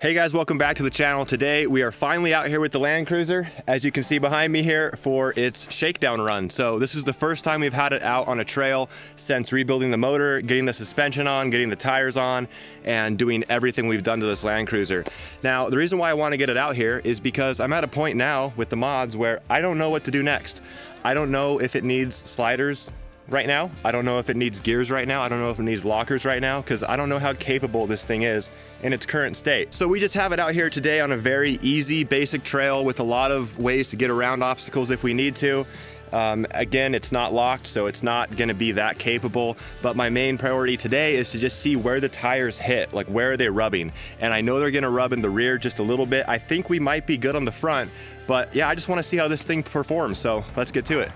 Hey guys, welcome back to the channel. Today we are finally out here with the Land Cruiser, as you can see behind me here, for its shakedown run. So this is the first time we've had it out on a trail since rebuilding the motor, getting the suspension on, getting the tires on, and doing everything we've done to this Land Cruiser. Now, the reason why I want to get it out here is because I'm at a point now with the mods where I don't know what to do next. I don't know if it needs sliders right now. I don't know if it needs gears right now. I don't know if it needs lockers right now, because I don't know how capable this thing is in its current state. So we just have it out here today on a very easy, basic trail with a lot of ways to get around obstacles if we need to. Again, it's not locked, so it's not gonna be that capable, but my main priority today is to just see where the tires hit, like where are they rubbing? And I know they're gonna rub in the rear just a little bit. I think we might be good on the front, but yeah, I just wanna see how this thing performs, so let's get to it.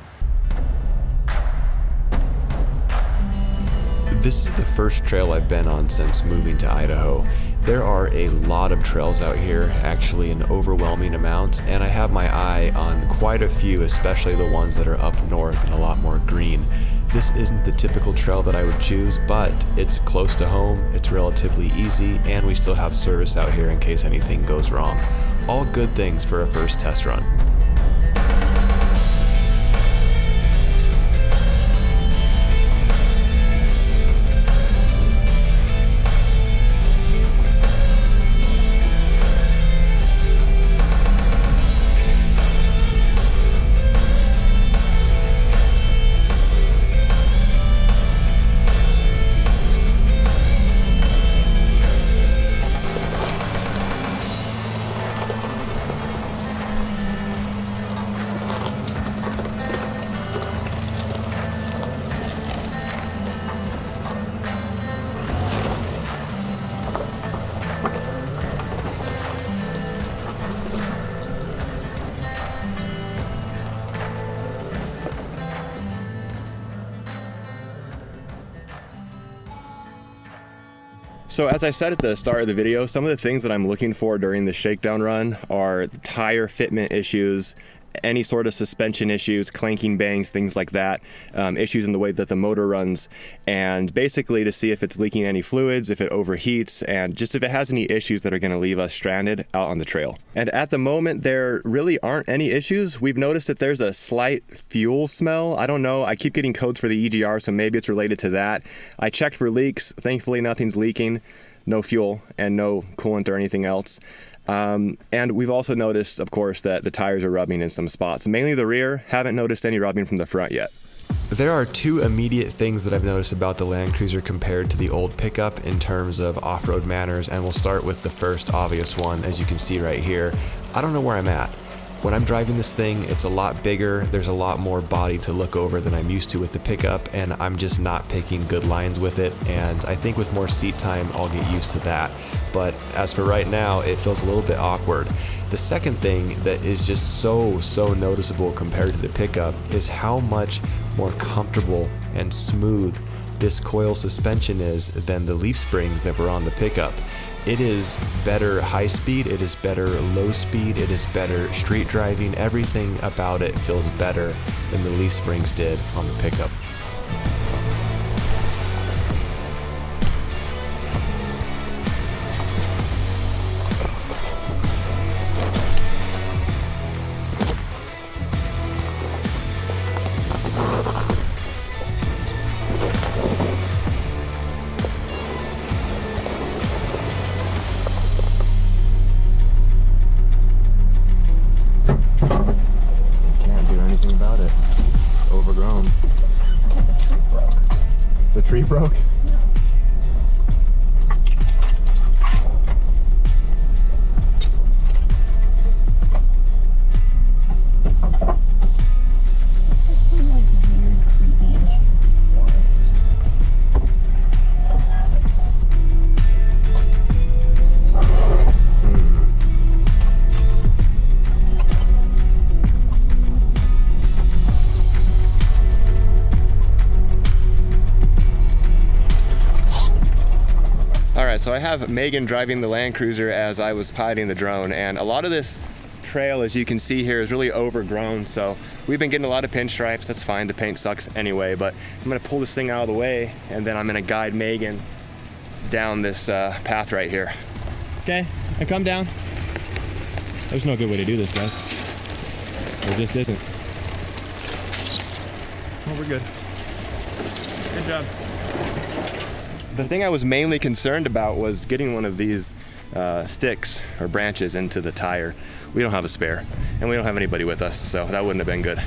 This is the first trail I've been on since moving to Idaho. There are a lot of trails out here, actually an overwhelming amount, and I have my eye on quite a few, especially the ones that are up north and a lot more green. This isn't the typical trail that I would choose, but it's close to home, it's relatively easy, and we still have service out here in case anything goes wrong. All good things for a first test run. So as I said at the start of the video, some of the things that I'm looking for during the shakedown run are the tire fitment issues, any sort of suspension issues, clanking bangs, things like that, issues in the way that the motor runs, and basically to see if it's leaking any fluids, if it overheats, and just if it has any issues that are going to leave us stranded out on the trail. And at the moment, there really aren't any issues. We've noticed that there's a slight fuel smell. I don't know. I keep getting codes for the EGR, so maybe it's related to that. I checked for leaks. Thankfully, nothing's leaking. No fuel and no coolant or anything else. And we've also noticed, of course, that the tires are rubbing in some spots. Mainly the rear. Haven't noticed any rubbing from the front yet. There are two immediate things that I've noticed about the Land Cruiser compared to the old pickup in terms of off-road manners, and we'll start with the first obvious one, as you can see right here. I don't know where I'm at. When I'm driving this thing, it's a lot bigger, there's a lot more body to look over than I'm used to with the pickup, and I'm just not picking good lines with it, and I think with more seat time, I'll get used to that. But as for right now, it feels a little bit awkward. The second thing that is just so noticeable compared to the pickup is how much more comfortable and smooth this coil suspension is than the leaf springs that were on the pickup. It is better high speed, it is better low speed, it is better street driving. Everything about it feels better than the leaf springs did on the pickup. About it. Overgrown. The tree broke? So I have Megan driving the Land Cruiser as I was piloting the drone, and a lot of this trail, as you can see here, is really overgrown, so we've been getting a lot of pinstripes. That's fine, the paint sucks anyway, but I'm gonna pull this thing out of the way, and then I'm gonna guide Megan down this path right here. Okay, And come down. There's no good way to do this, guys. There just isn't. Oh, we're good. Good job. The thing I was mainly concerned about was getting one of these sticks or branches into the tire. We don't have a spare, and we don't have anybody with us, so that wouldn't have been good.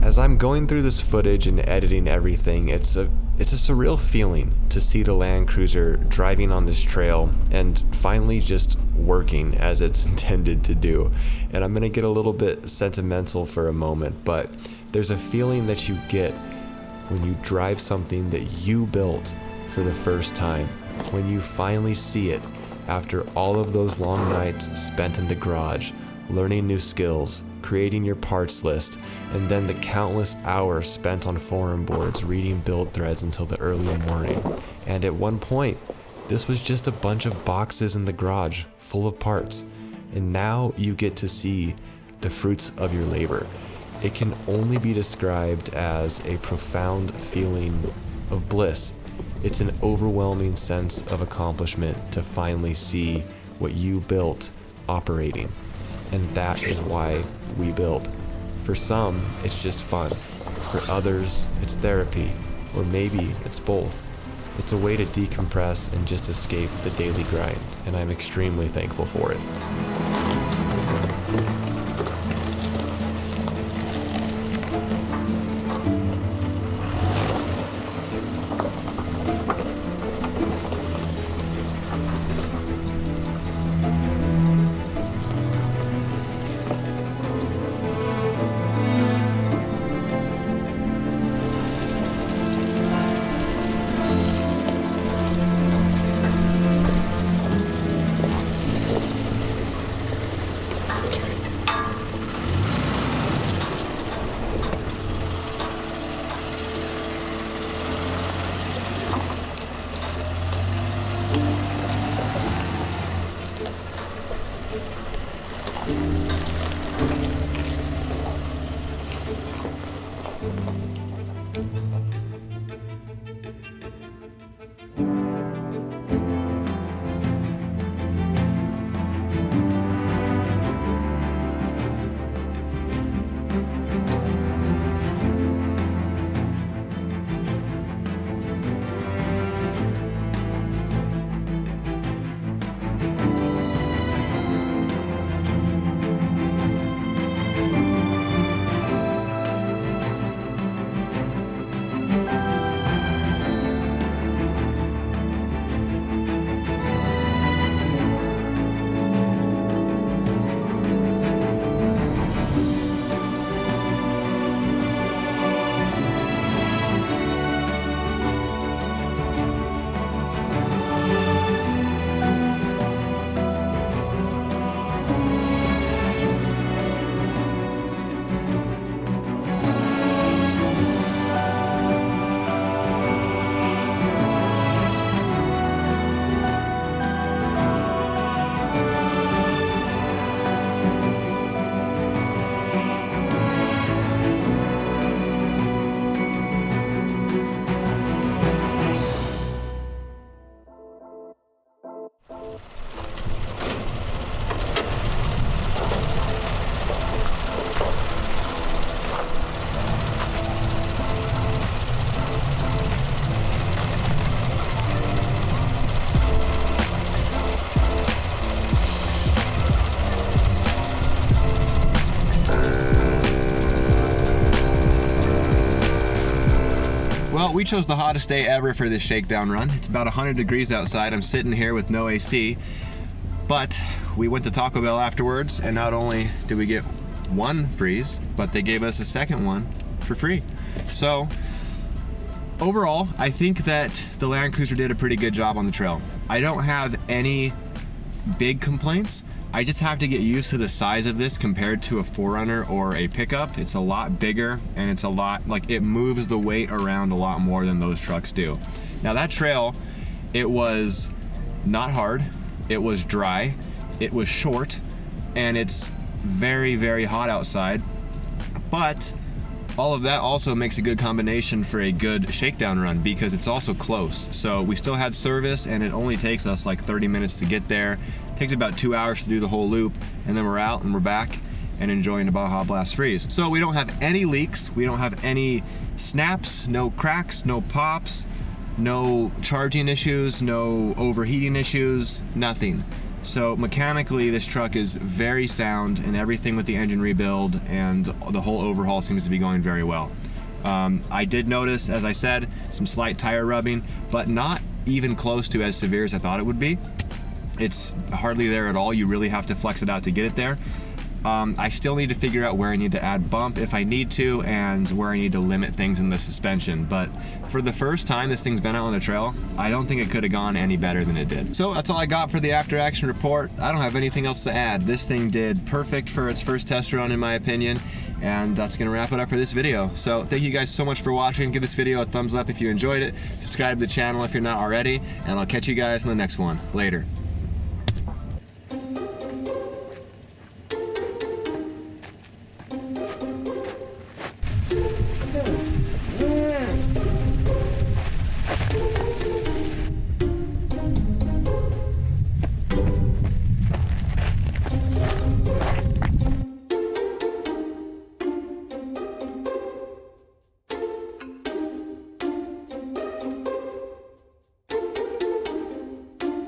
As I'm going through this footage and editing everything, it's a surreal feeling to see the Land Cruiser driving on this trail and finally just working as it's intended to do. And I'm gonna get a little bit sentimental for a moment, but there's a feeling that you get when you drive something that you built for the first time, when you finally see it after all of those long nights spent in the garage, learning new skills, creating your parts list, and then the countless hours spent on forum boards reading build threads until the early morning. And at one point, this was just a bunch of boxes in the garage full of parts. And now you get to see the fruits of your labor. It can only be described as a profound feeling of bliss. It's an overwhelming sense of accomplishment to finally see what you built operating. And that is why we build. For some, it's just fun. For others, it's therapy. Or maybe it's both. It's a way to decompress and just escape the daily grind, and I'm extremely thankful for it. Well, we chose the hottest day ever for this shakedown run. It's about 100 degrees outside. I'm sitting here with no AC, but we went to Taco Bell afterwards, and not only did we get one freeze, but they gave us a second one for free. So overall, I think that the Land Cruiser did a pretty good job on the trail. I don't have any big complaints. I just have to get used to the size of this compared to a 4Runner or a pickup. It's a lot bigger, and it's a lot, like, it moves the weight around a lot more than those trucks do. Now that trail, it was not hard, it was dry, it was short, and it's very, very hot outside, but all of that also makes a good combination for a good shakedown run because it's also close. So we still had service, and it only takes us like 30 minutes to get there. It takes about 2 hours to do the whole loop, and then we're out and we're back and enjoying the Baja Blast Freeze. So we don't have any leaks, we don't have any snaps, no cracks, no pops, no charging issues, no overheating issues, nothing. So mechanically, this truck is very sound, and everything with the engine rebuild and the whole overhaul seems to be going very well. I did notice, as I said, some slight tire rubbing, but not even close to as severe as I thought it would be. It's hardly there at all. You really have to flex it out to get it there. I still need to figure out where I need to add bump if I need to, and where I need to limit things in the suspension. But for the first time this thing's been out on the trail, I don't think it could have gone any better than it did. So that's all I got for the after action report. I don't have anything else to add. This thing did perfect for its first test run, in my opinion, and that's gonna wrap it up for this video. So thank you guys so much for watching. Give this video a thumbs up if you enjoyed it. Subscribe to the channel if you're not already, and I'll catch you guys in the next one. Later.